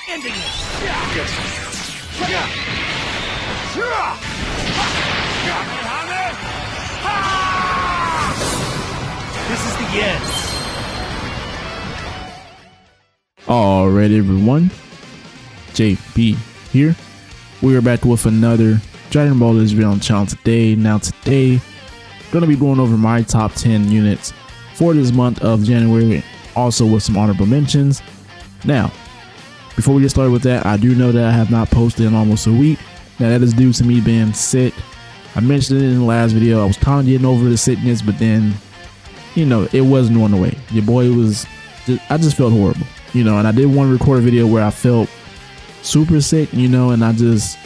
Ending this. This is the end. Alright everyone, JB here. We are back with another Dragon Ball Z on channel today. Now today, gonna be going over my top 10 units for this month of January, also with some honorable mentions. Now, before we get started with that, I do know that I have not posted in almost a week. Now that is due to me being sick. I mentioned it in the last video. I was kind of getting over the sickness, but then, you know, it wasn't going away. Your boy was, I just felt horrible, you know, and I did want to record a video where I felt super sick, you know, and I just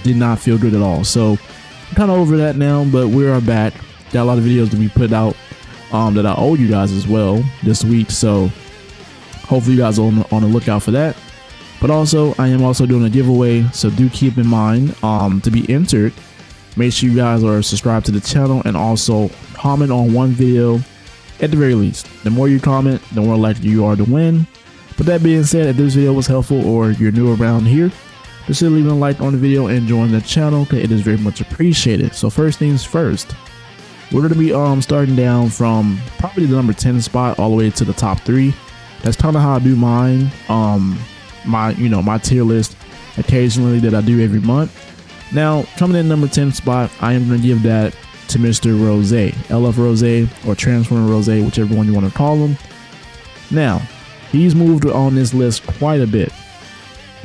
did not feel good at all. So I'm kind of over that now, but we are back. Got a lot of videos to be put out that I owe you guys as well this week. So hopefully you guys are on the lookout for that. But also, I am also doing a giveaway, so do keep in mind to be entered. Make sure you guys are subscribed to the channel and also comment on one video at the very least. The more you comment, the more likely you are to win. But that being said, if this video was helpful or you're new around here, consider leaving a like on the video and join the channel, because it is very much appreciated. So first things first, we're going to be starting down from probably the number 10 spot all the way to the top 3. That's kind of how I do mine. My tier list occasionally that I do every month. Now, coming in number 10 spot, I am going to give that to Mr. Rose, LF Rose or Transformer Rose, whichever one you want to call him. Now, he's moved on this list quite a bit.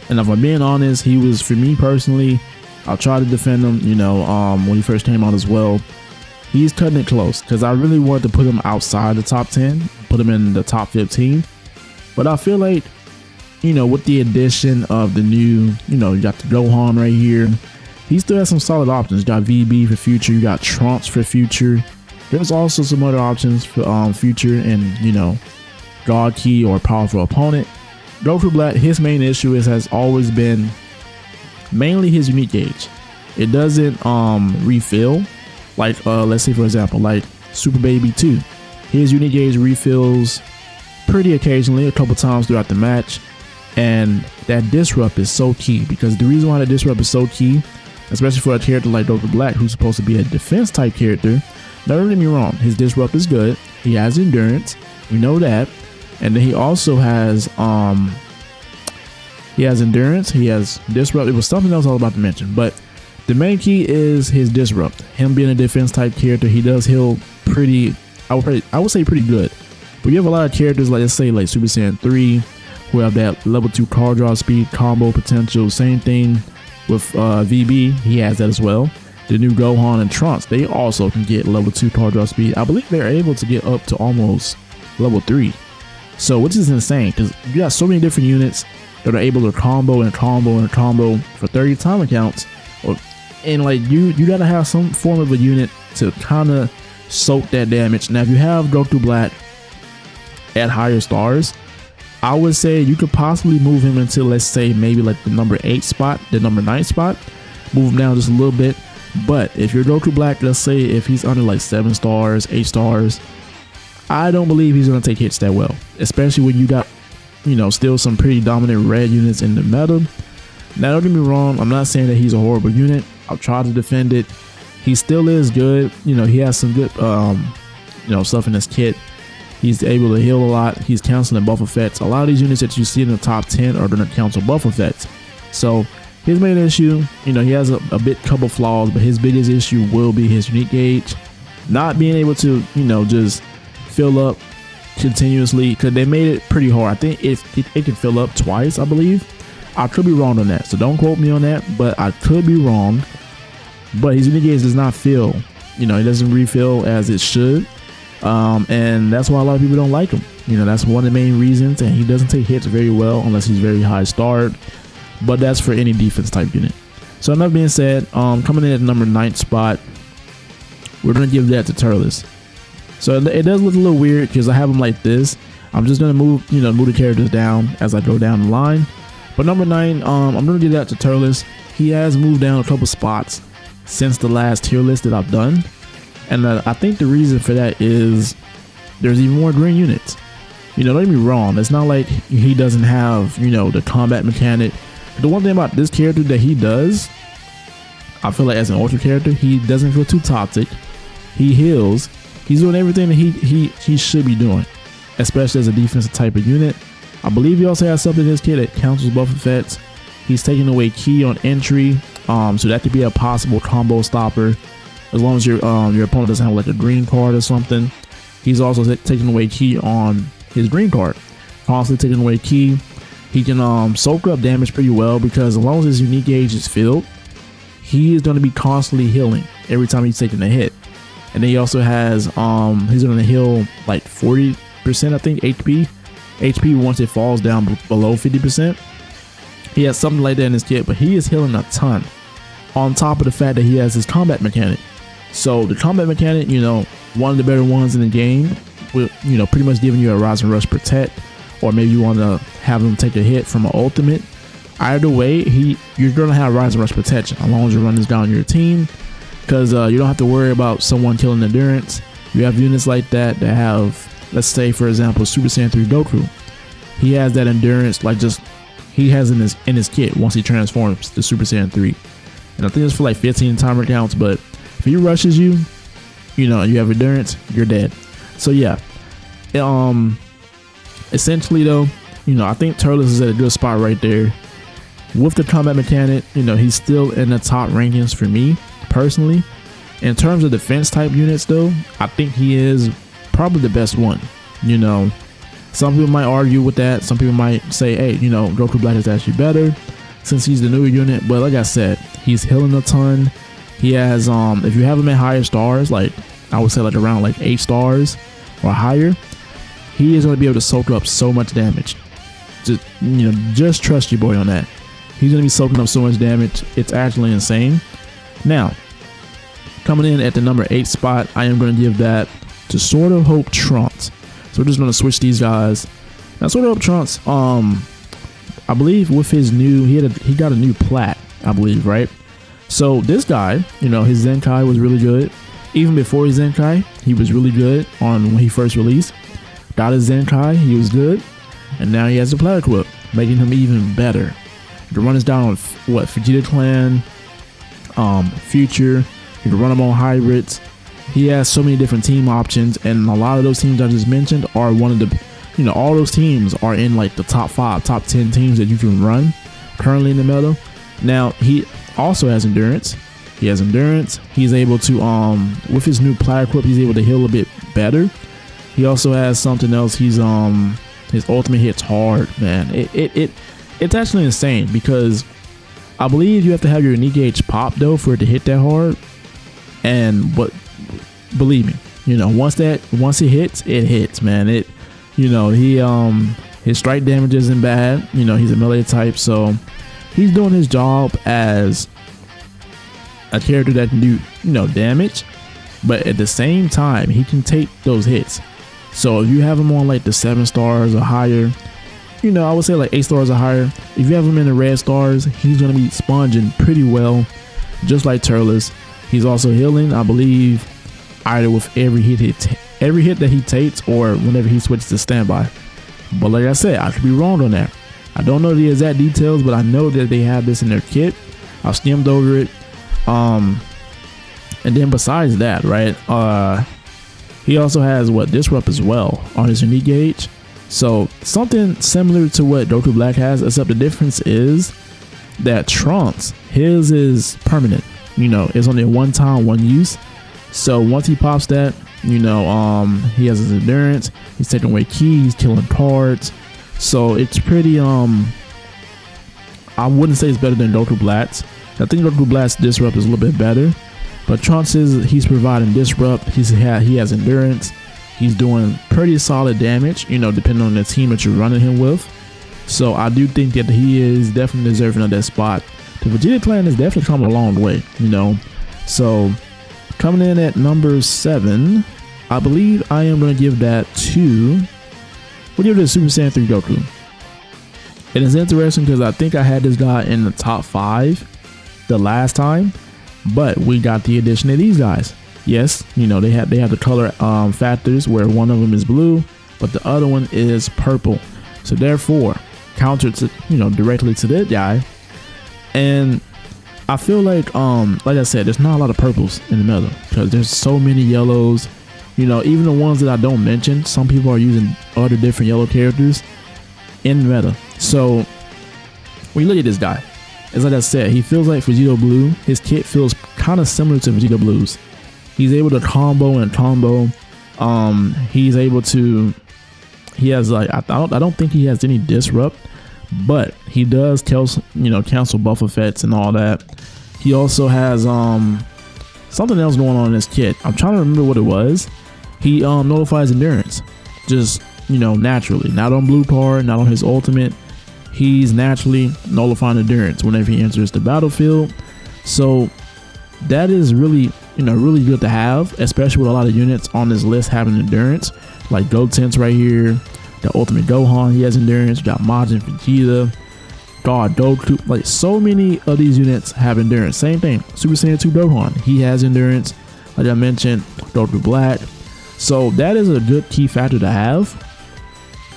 And if I'm being honest, he was, for me personally, I'll try to defend him, you know, when he first came out as well. He's cutting it close because I really wanted to put him outside the top 10, put him in the top 15. But I feel like, you know, with the addition of the new, you know, you got the Gohan right here. He still has some solid options. You got VB for future, you got Trunks for future. There's also some other options for future and, you know, God Key or powerful opponent. Goku Black, his main issue has always been mainly his unique gauge. It doesn't refill like let's say for example like Super Baby 2. His unique gauge refills pretty occasionally, a couple times throughout the match, and that disrupt is so key, because the reason why the disrupt is so key, especially for a character like Goku Black who's supposed to be a defense type character. Now don't get me wrong, his disrupt is good, he has endurance, we know that. And then he also has endurance, he has disrupt. It was something else I was about to mention, but the main key is his disrupt. Him being a defense type character, he does heal pretty, I would say pretty good. But you have a lot of characters like, let's say like Super Saiyan 3 who have that level 2 card draw speed, combo potential. Same thing with VB, he has that as well. The new Gohan and Trunks, they also can get level 2 card draw speed. I believe they're able to get up to almost level 3. So, which is insane, because you got so many different units that are able to combo and combo and combo for 30 time accounts. And like you gotta have some form of a unit to kind of soak that damage. Now, if you have Goku Black at higher stars, I would say you could possibly move him into, let's say, maybe like the number 8 spot, the number 9 spot. Move him down just a little bit. But if you're Goku Black, let's say if he's under like 7 stars, 8 stars, I don't believe he's going to take hits that well, especially when you got, you know, still some pretty dominant red units in the meta. Now, don't get me wrong, I'm not saying that he's a horrible unit. I'll try to defend it. He still is good. You know, he has some good, you know, stuff in his kit. He's able to heal a lot. He's canceling buff effects. A lot of these units that you see in the top 10 are going to cancel buff effects. So his main issue, you know, he has a couple flaws, but his biggest issue will be his unique gauge. Not being able to, you know, just fill up continuously, because they made it pretty hard. I think it can fill up twice, I believe. I could be wrong on that, so don't quote me on that, but I could be wrong. But his unique gauge does not fill, you know, it doesn't refill as it should. And that's why a lot of people don't like him. You know, that's one of the main reasons. And he doesn't take hits very well unless he's very high starred, but that's for any defense type unit. So enough being said, coming in at the number 9 spot, we're gonna give that to Turles. So it does look a little weird because I have him like this. I'm just gonna move the characters down as I go down the line. But number 9, I'm gonna give that to Turles. He has moved down a couple spots since the last tier list that I've done. And I think the reason for that is there's even more green units. don't get me wrong. It's not like he doesn't have, the combat mechanic. The one thing about this character that he does, I feel like as an ultra character, he doesn't feel too toxic. He heals. He's doing everything that he should be doing, especially as a defensive type of unit. I believe he also has something in his kit that cancels buff effects. He's taking away key on entry, so that could be a possible combo stopper, as long as your opponent doesn't have like a green card or something. He's also taking away key on his green card, constantly taking away key. He can soak up damage pretty well, because as long as his unique gauge is filled, he is going to be constantly healing every time he's taking a hit. And then he also has he's going to heal like 40%, I think, HP once it falls down below 50%. He has something like that in his kit, but he is healing a ton, on top of the fact that he has his combat mechanic. So the combat mechanic, one of the better ones in the game, with pretty much giving you a Rise and Rush Protect, or maybe you want to have him take a hit from an ultimate. Either way, you're gonna have Rise and Rush Protection as long as you run this down your team, because you don't have to worry about someone killing endurance. You have units like that have, let's say for example, Super Saiyan 3 Goku. He has that endurance, like he has in his kit once he transforms to Super Saiyan 3, and I think it's for like 15 timer counts. But if he rushes you, you have endurance, you're dead. So yeah, essentially though, I think Turles is at a good spot right there. With the combat mechanic, he's still in the top rankings for me personally. In terms of defense type units though, I think he is probably the best one. Some people might argue with that. Some people might say, hey, Goku Black is actually better since he's the newer unit. But like I said, he's healing a ton. He has, if you have him at higher stars, like I would say like around like 8 stars or higher, he is going to be able to soak up so much damage. Just trust your boy on that. He's going to be soaking up so much damage. It's actually insane. Now, coming in at the number 8 spot, I am going to give that to Sword of Hope Trunks. So we're just going to switch these guys. Now, Sword of Hope Trunks, I believe with his new, he got a new plat, I believe, right? So this guy, his Zenkai was really good. Even before his Zenkai, he was really good when he first released. Got his Zenkai, he was good. And now he has the plat equip, making him even better. You can run this down on Vegeta Clan, Future. You can run him on hybrids. He has so many different team options, and a lot of those teams I just mentioned are one of the, all those teams are in like the top 5, top 10 teams that you can run currently in the meta. Now he also has endurance. He has endurance. He's able to, with his new plat equip, he's able to heal a bit better. He also has something else. He's his ultimate hits hard, man. It's actually insane, because I believe you have to have your unique gauge pop though for it to hit that hard. But believe me, once it hits, man. His strike damage isn't bad. He's a melee type, so he's doing his job as a character that can do damage, but at the same time he can take those hits. So if you have him on like the 7 stars or higher, I would say like 8 stars or higher, if you have him in the red stars, he's going to be sponging pretty well, just like Turles. He's also healing, I believe, either with every hit that he takes, or whenever he switches to standby. But like I said, I could be wrong on that. I don't know the exact details, but I know that they have this in their kit. I've skimmed over it. And then besides that, right, he also has Disrupt as well on his unique gauge. So something similar to what Goku Black has, except the difference is that Trunks, his is permanent. It's only a one-time, one use. So once he pops that, he has his endurance. He's taking away keys, killing cards. So it's pretty, I wouldn't say it's better than Goku Black's. I think Goku Black's Disrupt is a little bit better. But Trunks he's providing Disrupt. He has endurance. He's doing pretty solid damage, depending on the team that you're running him with. So I do think that he is definitely deserving of that spot. The Vegeta Clan is definitely coming a long way, So coming in at number 7, I believe I am going to give that to, we'll give it to Super Saiyan 3 Goku. It is interesting because I think I had this guy in the top 5 the last time, but we got the addition of these guys. Yes, they have the color factors where one of them is blue, but the other one is purple. So therefore, counter to, directly to that guy. And I feel like I said, there's not a lot of purples in the meta because there's so many yellows. Even the ones that I don't mention, some people are using other different yellow characters in the meta. So when you look at this guy, as like I said, he feels like Vegeta Blue. His kit feels kind of similar to Vegeta Blue's. He's able to combo and combo. He's able to. He has like I don't think he has any disrupt, but he does cancel buff effects and all that. He also has something else going on in his kit. I'm trying to remember what it was. He nullifies endurance, just naturally, not on blue card, not on his ultimate. He's naturally nullifying endurance whenever he enters the battlefield. So that is really really good to have, especially with a lot of units on this list having endurance, like Gotenks right here. The ultimate Gohan, he has endurance. We got Majin Vegeta, God Goku, like so many of these units have endurance. Same thing, Super Saiyan 2 Gohan, he has endurance, like I mentioned, Goku Black. So that is a good key factor to have.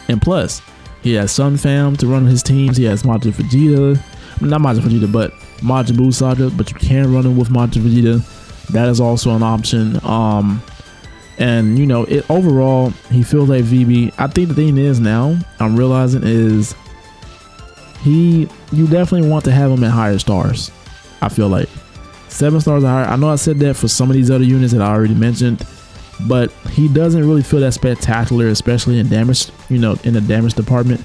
And plus, he has Sun Fam to run his teams. He has Majin Vegeta, not Majin Vegeta, but Majin Buu Saga, but you can run him with Majin Vegeta. That is also an option. And overall, he feels like VB. I think the thing is now, I'm realizing is you definitely want to have him at higher stars. I feel like 7 stars or higher. I know I said that for some of these other units that I already mentioned, but he doesn't really feel that spectacular, especially in damage, in the damage compartment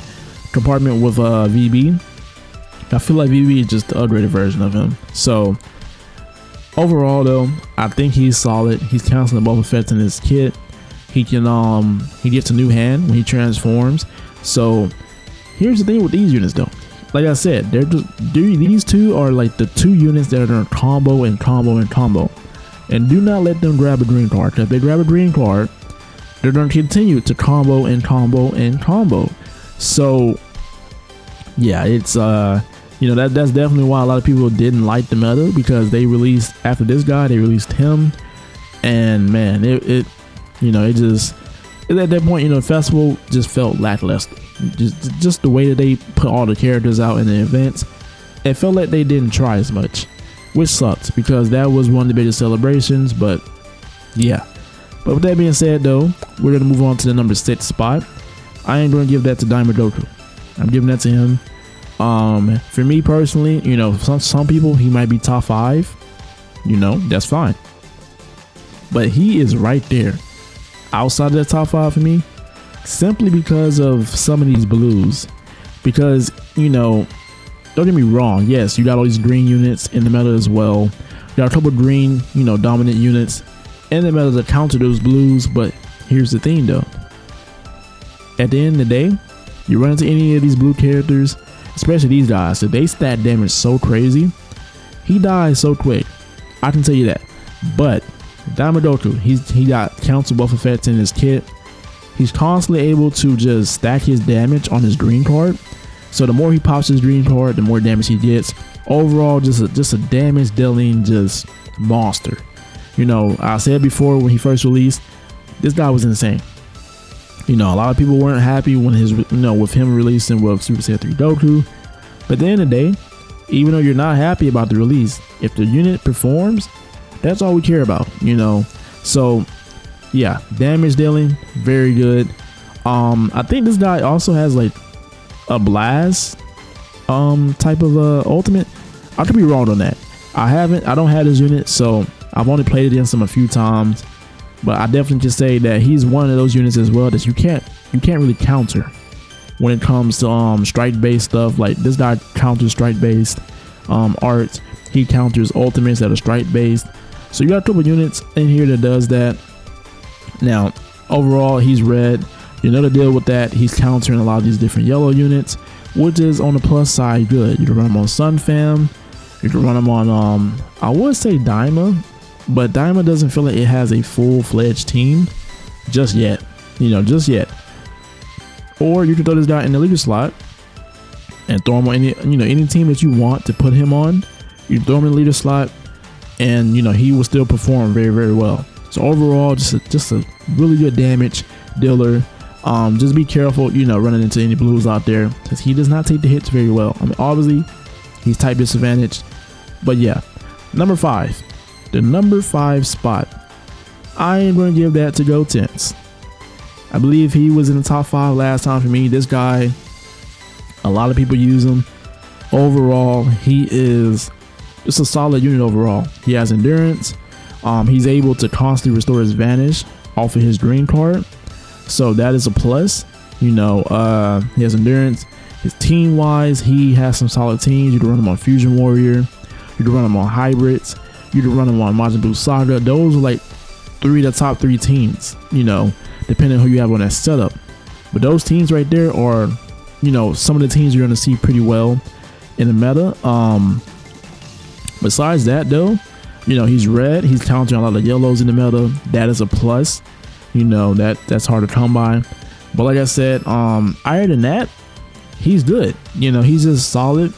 with VB. I feel like VB is just the upgraded version of him. So overall though, I think he's solid. He's canceling buff effects in his kit. He can he gets a new hand when he transforms. So here's the thing with these units though. Like I said, these two are like the 2 units that are gonna combo and combo and combo. And do not let them grab a green card, because if they grab a green card, they're going to continue to combo and combo and combo. So yeah, it's that's definitely why a lot of people didn't like the meta, because they released, after this guy, they released him, and man, it just at that point, the festival just felt lackluster. Just the way that they put all the characters out in the events, it felt like they didn't try as much, which sucks because that was one of the biggest celebrations. But yeah, but with that being said though, we're gonna move on to the number 6 spot. I ain't gonna give that to Diamond Goku. I'm giving that to him. For me personally, some people, he might be top 5, that's fine, but he is right there outside of the top 5 for me, simply because of some of these blues. Because don't get me wrong, yes, you got all these green units in the meta as well. You got a couple of green, dominant units in the meta that counter those blues. But here's the thing though, at the end of the day, you run into any of these blue characters, especially these guys, if they stat damage so crazy, he dies so quick, I can tell you that. But Diamond Goku, he got cancel buff effects in his kit. He's constantly able to just stack his damage on his green card. So the more he pops his green card, the more damage he gets. Overall, just a damage dealing just monster. I said before, when he first released, this guy was insane. A lot of people weren't happy when with him releasing with Super Saiyan 3 Goku. But at the end of the day, even though you're not happy about the release, if the unit performs, that's all we care about, So yeah, damage dealing, very good. I think this guy also has like a blast type of ultimate. I could be wrong on that. I don't have this unit, so I've only played against him a few times. But I definitely can say that he's one of those units as well that you can't really counter when it comes to strike based stuff. Like this guy counters strike based arts. He counters ultimates that are strike based. So you got a couple units in here that does that. Now overall, he's red. The deal with that, he's countering a lot of these different yellow units, which is on the plus side good. You can run him on Sun Fam. You can run him on I would say Daima, but Daima doesn't feel like it has a full-fledged team just yet. Just yet. Or you can throw this guy in the leader slot and throw him on any team that you want to put him on. You throw him in the leader slot, and he will still perform very, very well. So overall, just a really good damage dealer. Just be careful, running into any blues out there, because he does not take the hits very well. I mean, obviously he's type disadvantaged, but yeah. Number 5, the number 5 spot, I am going to give that to Gotenks. I believe he was in the top 5 last time for me. This guy, a lot of people use him. Overall, he is just a solid unit overall. He has endurance. He's able to constantly restore his vanish off of his green card, so that is a plus. He has endurance. His team wise, he has some solid teams. You can run him on Fusion Warrior, you can run him on Hybrids, you can run him on Majin Buu Saga. Those are like the top 3 teams, depending on who you have on that setup. But those teams right there are, some of the teams you're going to see pretty well in the meta. Besides that though, he's red, he's countering a lot of yellows in the meta. That is a plus. That's hard to come by. But like I said, other than that, he's good. He's just solid.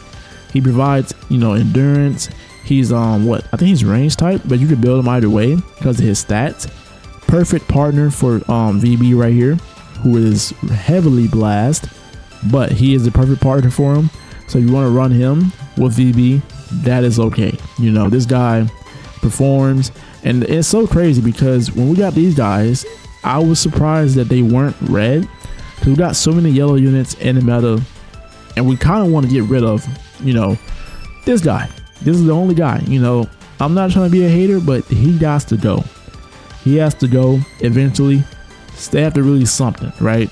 He provides, endurance. He's I think he's range type, but you can build him either way because of his stats. Perfect partner for VB right here, who is heavily blast, but he is the perfect partner for him. So you want to run him with VB, that is okay. This guy performs, and it's so crazy because when we got these guys, I was surprised that they weren't red, because we got so many yellow units in the meta, and we kind of want to get rid of, this guy. This is the only guy. I'm not trying to be a hater, but he has to go. He has to go eventually. They have to release something, right?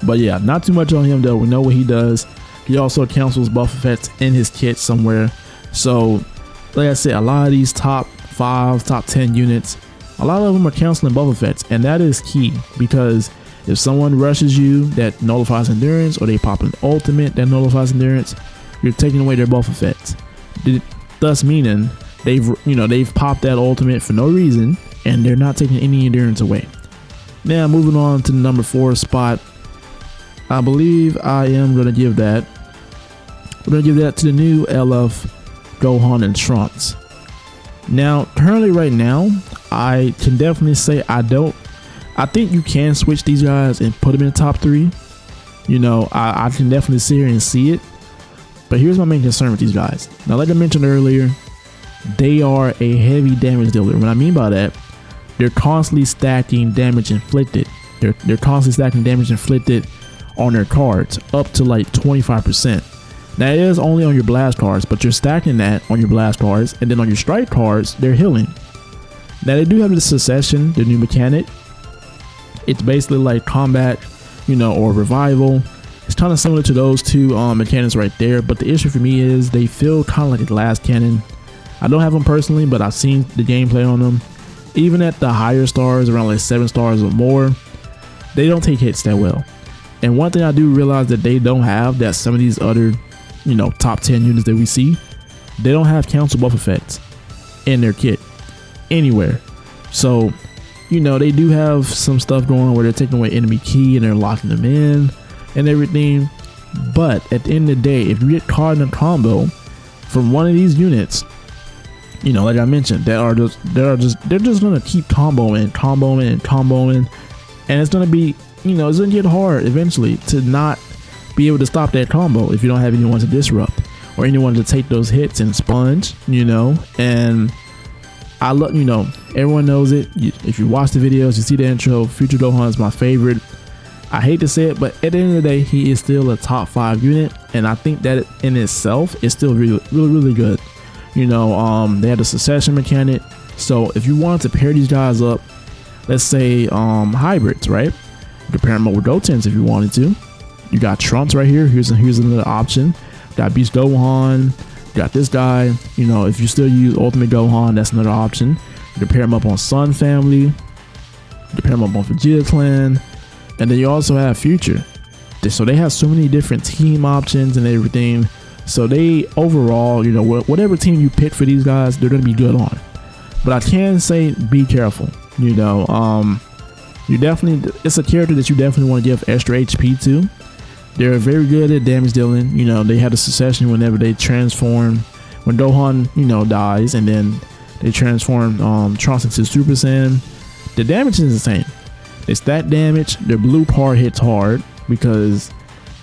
But yeah, not too much on him though. We know what he does. He also cancels buff effects in his kit somewhere. So, like I said, a lot of these top 5, top 10 units, a lot of them are canceling buff effects, and that is key, because if someone rushes you that nullifies endurance, or they pop an ultimate that nullifies endurance, you're taking away their buff effects. Thus meaning they've popped that ultimate for no reason, and they're not taking any endurance away. Now moving on to the number 4 spot, I believe I am going to give that. We're going to give that to the new LF Gohan and Trunks. Now currently right now, I can definitely say I think you can switch these guys and put them in the top 3. I can definitely sit here and see it. But here's my main concern with these guys. Now, like I mentioned earlier, they are a heavy damage dealer. What I mean by that, they're constantly stacking damage inflicted. They're constantly stacking damage inflicted on their cards up to like 25%. Now, it is only on your blast cards, but you're stacking that on your blast cards, and then on your strike cards, they're healing. Now, they do have the Succession, the new mechanic. It's basically like combat, or revival. It's kind of similar to those two mechanics right there, but the issue for me is they feel kind of like the last cannon. I don't have them personally, but I've seen the gameplay on them. Even at the higher stars, around like 7 stars or more, they don't take hits that well. And one thing I do realize that they don't have, that some of these other, top 10 units that we see, they don't have cancel buff effects in their kit anywhere. So, they do have some stuff going on where they're taking away enemy ki and they're locking them in and everything. But at the end of the day, if you get caught in a combo from one of these units, like I mentioned, they're just gonna keep comboing, and it's gonna be, it's gonna get hard eventually to not be able to stop that combo if you don't have anyone to disrupt or anyone to take those hits and sponge, and I love, everyone knows it. If you watch the videos, you see the intro, Future Gohan is my favorite. I hate to say it, but at the end of the day, he is still a top 5 unit, and I think that in itself is still really, really, really good. They have the Succession mechanic, so if you wanted to pair these guys up, let's say hybrids, right? You can pair them up with Gotenks if you wanted to. You got Trunks right here. Here's another option. Got Beast Gohan. Got this guy. If you still use Ultimate Gohan, that's another option. You can pair them up on Sun Family. You can pair them up on Vegeta Clan. And then you also have Future. So they have so many different team options and everything. So they overall, whatever team you pick for these guys, they're going to be good on. But I can say be careful. You definitely, it's a character that you definitely want to give extra HP to. They're very good at damage dealing. They have the Succession whenever they transform. When Gohan, dies, and then they transform Trunks into Super Saiyan. The damage is insane. They stack damage. Their blue part hits hard because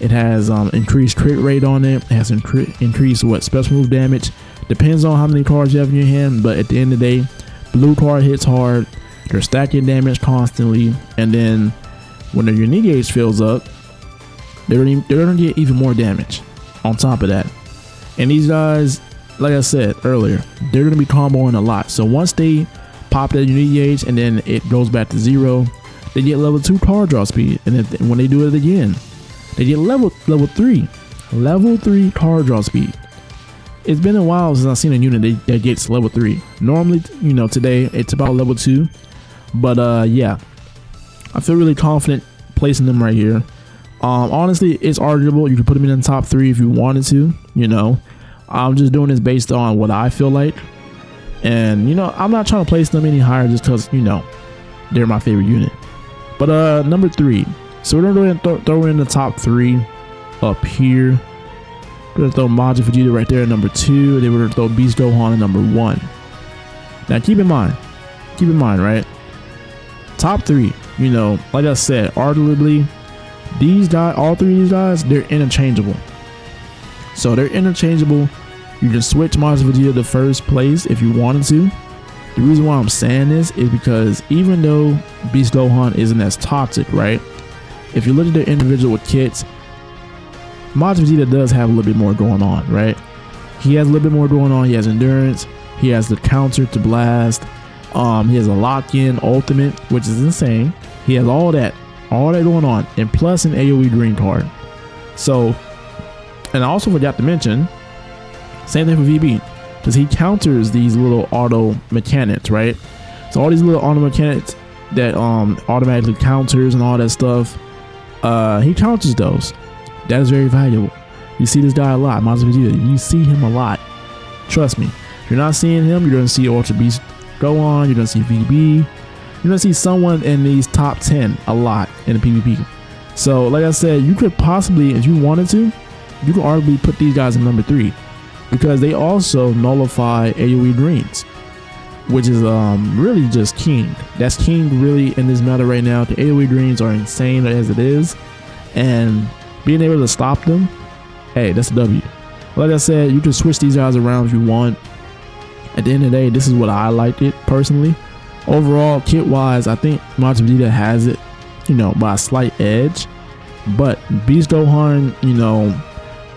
it has increased crit rate on it. It has increased special move damage. Depends on how many cards you have in your hand, but at the end of the day, blue card hits hard. They're stacking damage constantly, and then when their unique gauge fills up, they're gonna get even more damage on top of that. And these guys, like I said earlier, they're gonna be comboing a lot. So once they pop that unique gauge and then it goes back to 0, they get level 2 card draw speed, and then when they do it again, they get level 3 card draw speed. It's been a while since I've seen a unit that gets level 3. Normally, today it's about level 2. But yeah, I feel really confident placing them right here. Honestly, it's arguable. You could put them in the top 3 if you wanted to. I'm just doing this based on what I feel like. And, I'm not trying to place them any higher just because, they're my favorite unit. But number 3. So we're going to throw in the top 3 up here. We're going to throw Majin Vegeta right there at number 2. Then we're going to throw Beast Gohan at number 1. Now keep in mind, right? Top 3, like I said, arguably, these guys, all 3 of these guys, they're interchangeable. So they're interchangeable. You can switch Majin Vegeta to first place if you wanted to. The reason why I'm saying this is because even though Beast Gohan isn't as toxic, right? If you look at their individual kits, Majin Vegeta does have a little bit more going on, right? He has a little bit more going on. He has endurance. He has the counter to blast. He has a lock-in ultimate, which is insane. He has all that going on, and plus an AoE green card. So, and I also forgot to mention, same thing for VB, because he counters these little auto mechanics, right? So all these little auto mechanics that automatically counters and all that stuff, he counters those. That is very valuable. You see this guy a lot, Majin Vegeta. You see him a lot. Trust me. If you're not seeing him, you're going to see Ultra Beast Gohan, you're going to see VB. You're going to see someone in these top 10 a lot in the PvP. So, like I said, you could possibly, if you wanted to, you could arguably put these guys in number 3. Because they also nullify AoE greens, which is really just king. That's king really in this meta right now. The AoE greens are insane as it is. And being able to stop them, hey, that's a W. Like I said, you can switch these guys around if you want. At the end of the day, this is what I liked it personally. Overall, kit wise, I think Majin Vegeta has it, by a slight edge. But Beast Gohan,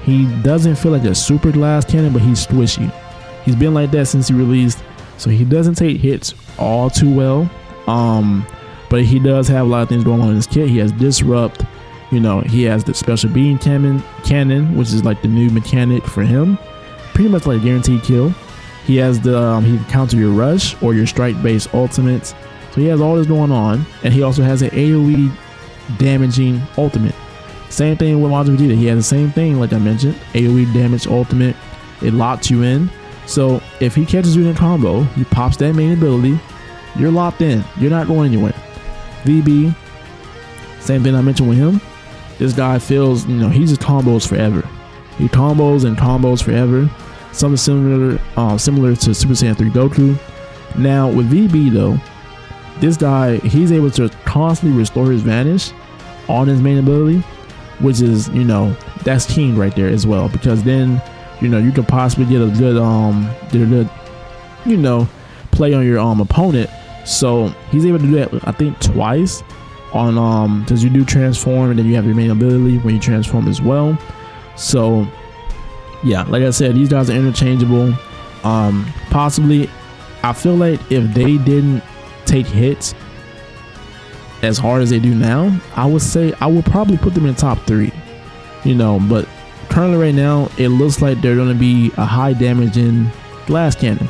he doesn't feel like a super glass cannon, but he's squishy. He's been like that since he released, so he doesn't take hits all too well. But he does have a lot of things going on in his kit. He has Disrupt. He has the special beam cannon, which is like the new mechanic for him. Pretty much like a guaranteed kill. He has the he can counter your rush or your strike based ultimates. So he has all this going on, and he also has an AoE damaging ultimate. Same thing with Majin Vegeta. He has the same thing, like I mentioned, AoE damage ultimate. It locks you in. So if he catches you in a combo, he pops that main ability. You're locked in. You're not going anywhere. VB, same thing I mentioned with him. This guy feels, he just combos forever. He combos and combos forever. Something similar to Super Saiyan 3 Goku. Now with VB though, this guy, he's able to constantly restore his vanish on his main ability, which is, that's king right there as well, because then, you could possibly get a good, play on your opponent. So he's able to do that, I think, twice on, because you do transform and then you have your main ability when you transform as well. So yeah, like I said, these guys are interchangeable. Possibly, I feel like if they didn't take hits as hard as they do now, I would say I would probably put them in the top 3. But currently right now, it looks like they're going to be a high damaging glass cannon,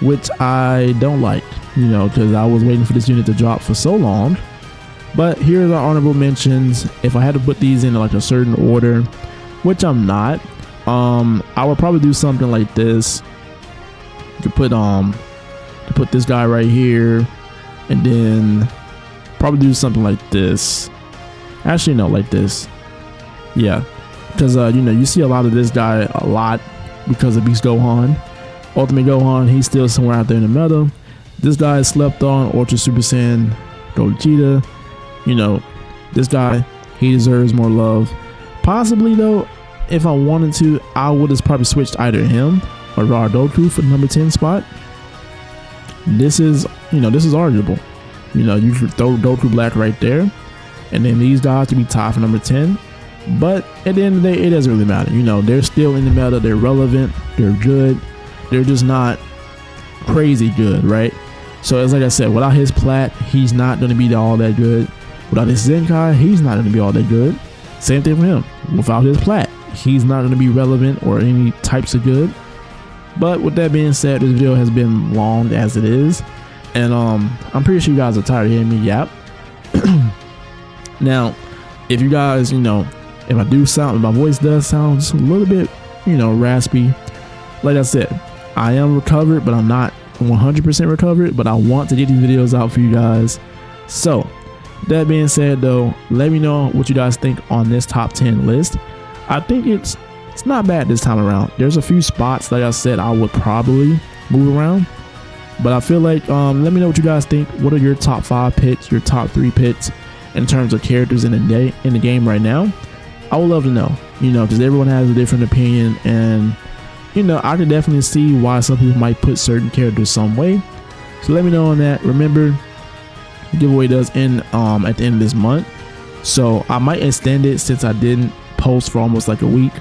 which I don't like, because I was waiting for this unit to drop for so long. But here's our honorable mentions. If I had to put these in like a certain order, which I'm not, I would probably do something like this. To put this guy right here, and then probably do something like this. Actually, no, like this. Yeah, because you see a lot of this guy a lot because of Beast Gohan. Ultimate Gohan, he's still somewhere out there in the meta. This guy is slept on. Ultra Super Saiyan Gogeta. You know, this guy, he deserves more love. Possibly though, if I wanted to, I would have probably switched either him or Goku for the number 10 spot. This is arguable. You know, you could throw Goku Black right there, and then these guys to be tied for number 10. But at the end of the day, it doesn't really matter. You know, they're still in the meta. They're relevant. They're good. They're just not crazy good, right? So as like I said, without his plat, he's not going to be all that good. Without his Zenkai, he's not going to be all that good. Same thing for him. Without his plat, he's not going to be relevant or any types of good. But with that being said, this video has been long as it is, and I'm pretty sure you guys are tired of hearing me yap. Now, if you guys, you know, if my voice does sound just a little bit, you know, raspy, like I said, I am recovered, but I'm not 100% recovered, but I want to get these videos out for you guys. So that being said though, let me know what you guys think on this top 10 list. I think it's not bad this time around. There's a few spots, like I said, I would probably move around, but I feel like let me know what you guys think. What are your top 5 picks, your top 3 picks in terms of characters in the game right now? I would love to know, you know, because everyone has a different opinion, and you know, I can definitely see why some people might put certain characters some way. So let me know on that. Remember, the giveaway does end at the end of this month, so I might extend it since I didn't post for almost like a week.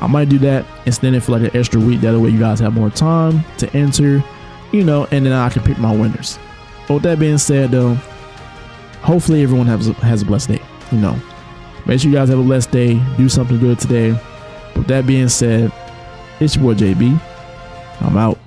I might do that, extend it for like an extra week. That way you guys have more time to enter, you know, and then I can pick my winners. But with that being said though, hopefully everyone has a blessed day. You know, make sure you guys have a blessed day. Do something good today. With that being said, it's your boy JB. I'm out.